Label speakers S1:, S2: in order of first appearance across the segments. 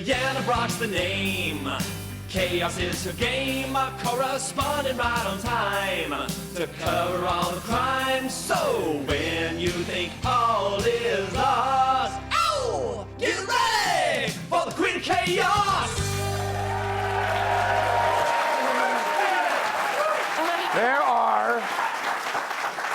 S1: Rayanna Brock's the name. Chaos is her game, corresponding right on time to cover all the crime. So when you think all is lost, oh, get ready for the Queen of Chaos.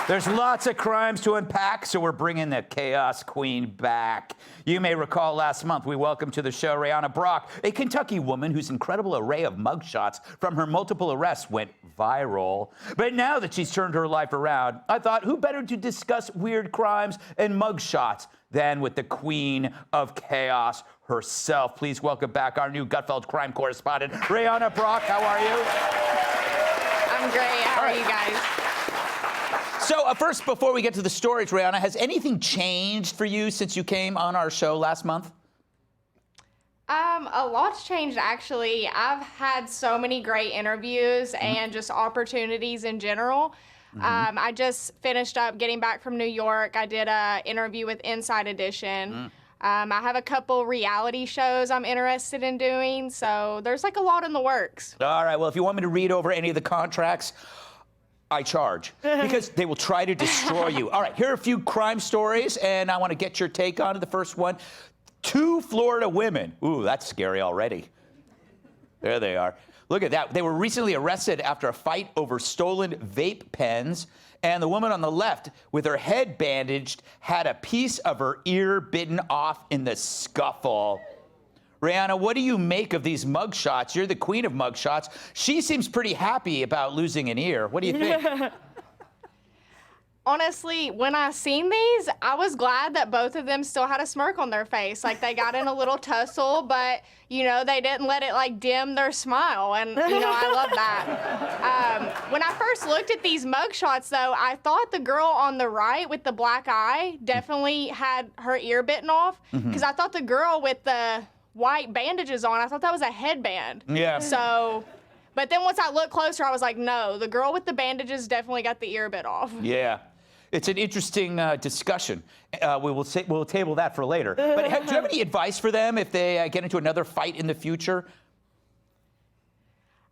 S2: There's lots of crimes to unpack, so we're bringing the Chaos Queen back. You may recall last month we welcomed to the show Rayanna Brock, a Kentucky woman whose incredible array of mugshots from her multiple arrests went viral. But now that she's turned her life around, I thought who better to discuss weird crimes and mugshots than with the Queen of Chaos herself. Please welcome back our new Gutfeld crime correspondent, Rayanna Brock. How are you?
S3: I'm great. How are you guys?
S2: So first, before we get to the stories, Rayanna, has anything changed for you since you came on our show last month?
S3: A lot's changed, actually. I've had so many great interviews and just opportunities in general. I just finished up getting back from New York. I did an interview with Inside Edition. I have a couple reality shows I'm interested in doing, so there's like a lot in the works.
S2: All right, well, if you want me to read over any of the contracts, I charge, because they will try to destroy you. All right, here are a few crime stories, and I want to get your take on it. The first one, 2 Florida women. Ooh, that's scary already. There they are. Look at that. They were recently arrested after a fight over stolen vape pens, and the woman on the left, with her head bandaged, had a piece of her ear bitten off in the scuffle. Rayanna, what do you make of these mugshots? You're the queen of mugshots. She seems pretty happy about losing an ear. What do you think?
S3: Honestly, when I seen these, I was glad that both of them still had a smirk on their face. Like, they got in a little tussle, but, you know, they didn't let it, like, dim their smile. And, you know, I love that. When I first looked at these mugshots, though, I thought the girl on the right with the black eye definitely had her ear bitten off, because I thought the girl with the white bandages on, I thought that was a headband.
S2: Yeah.
S3: So, but then once I looked closer, I was like, no, the girl with the bandages definitely got the ear bit off.
S2: Yeah. It's an interesting discussion. We'll table that for later. But do you have any advice for them if they get into another fight in the future?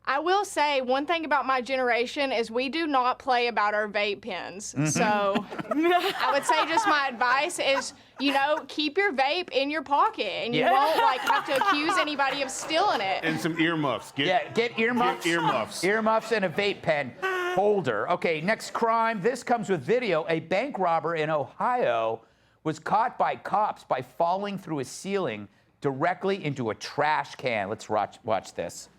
S3: I will say one thing about my generation is we do not play about our vape pens. So I would say just my advice is, you know, keep your vape in your pocket and you won't like have to accuse anybody of stealing it.
S4: And some earmuffs.
S2: Get earmuffs.
S4: Get earmuffs.
S2: Earmuffs and a vape pen holder. Okay, next crime. This comes with video. A bank robber in Ohio was caught by cops by falling through a ceiling directly into a trash can. Let's watch this.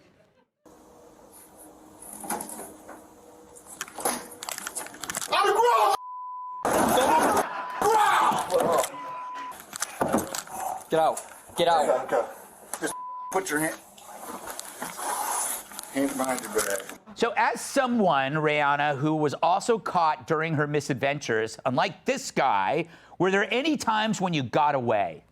S5: Get out. Get out.
S6: Okay. Just put your hands behind your back.
S2: So as someone, Rayanna, who was also caught during her misadventures, unlike this guy, were there any times when you got away?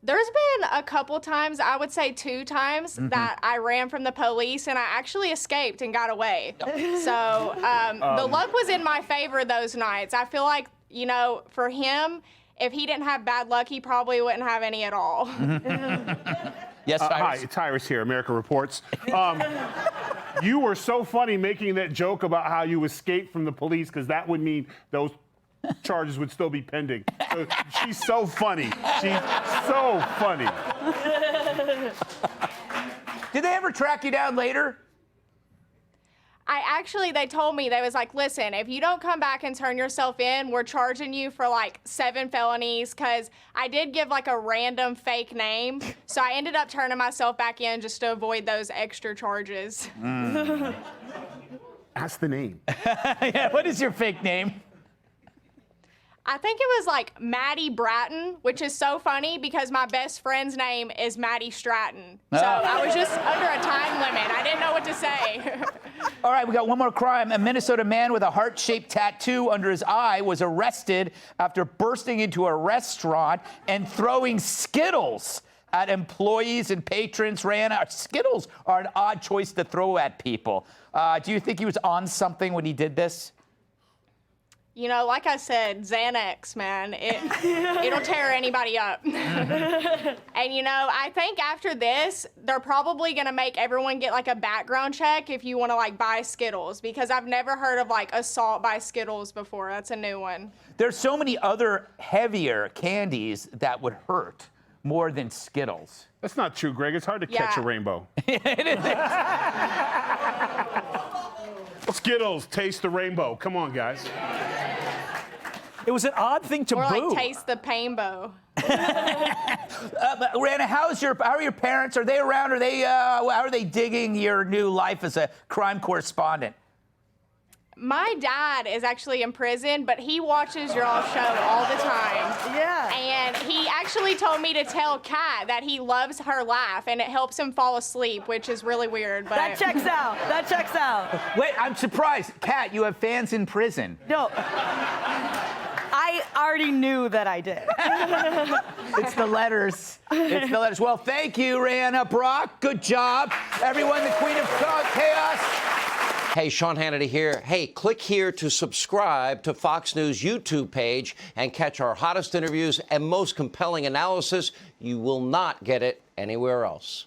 S3: There's been a couple times, I would say 2 times, that I ran from the police and I actually escaped and got away. So the luck was in my favor those nights. I feel like, you know, for him, if he didn't have bad luck, he probably wouldn't have any at all.
S2: Yes,
S4: hi, it's Iris here, America Reports. You were so funny making that joke about how you escaped from the police, because that would mean those charges would still be pending. So she's so funny. She's so funny.
S2: Did they ever track you down later?
S3: They told me, they was like, listen, if you don't come back and turn yourself in, we're charging you for like 7 felonies, because I did give like a random fake name. So I ended up turning myself back in just to avoid those extra charges.
S4: That's the name.
S2: Yeah, what is your fake name?
S3: I think it was like Maddie Bratton, which is so funny because my best friend's name is Maddie Stratton. So I was just under a time limit. I didn't know what to say.
S2: All right, we got one more crime. A Minnesota man with a heart-shaped tattoo under his eye was arrested after bursting into a restaurant and throwing Skittles at employees and patrons. Rayanna, Skittles are an odd choice to throw at people. Do you think he was on something when he did this?
S3: You know, like I said, Xanax, man, it'll tear anybody up. And, you know, I think after this, they're probably going to make everyone get, like, a background check if you want to, like, buy Skittles, because I've never heard of, like, assault by Skittles before. That's a new one.
S2: There's so many other heavier candies that would hurt more than Skittles.
S4: That's not true, Greg. It's hard to catch a rainbow.
S2: It is.
S4: Skittles, taste the rainbow. Come on, guys.
S7: It was an odd thing to
S3: Or,
S7: boo.
S3: like, taste the painbow.
S2: Rayanna, how are your parents? Are they around? How are they digging your new life as a crime correspondent?
S3: My dad is actually in prison, but he watches your all show all the time.
S8: Yeah.
S3: And he actually told me to tell Kat that he loves her laugh, and it helps him fall asleep, which is really weird. But
S8: That checks out. That checks out.
S2: Wait, I'm surprised. Kat, you have fans in prison.
S8: No. I already knew that I did.
S2: It's the letters. It's the letters. Well, thank you, Rayanna Brock. Good job. Everyone, the queen of chaos.
S9: Hey, Sean Hannity here. Hey, click here to subscribe to Fox News YouTube page and catch our hottest interviews and most compelling analysis. You will not get it anywhere else.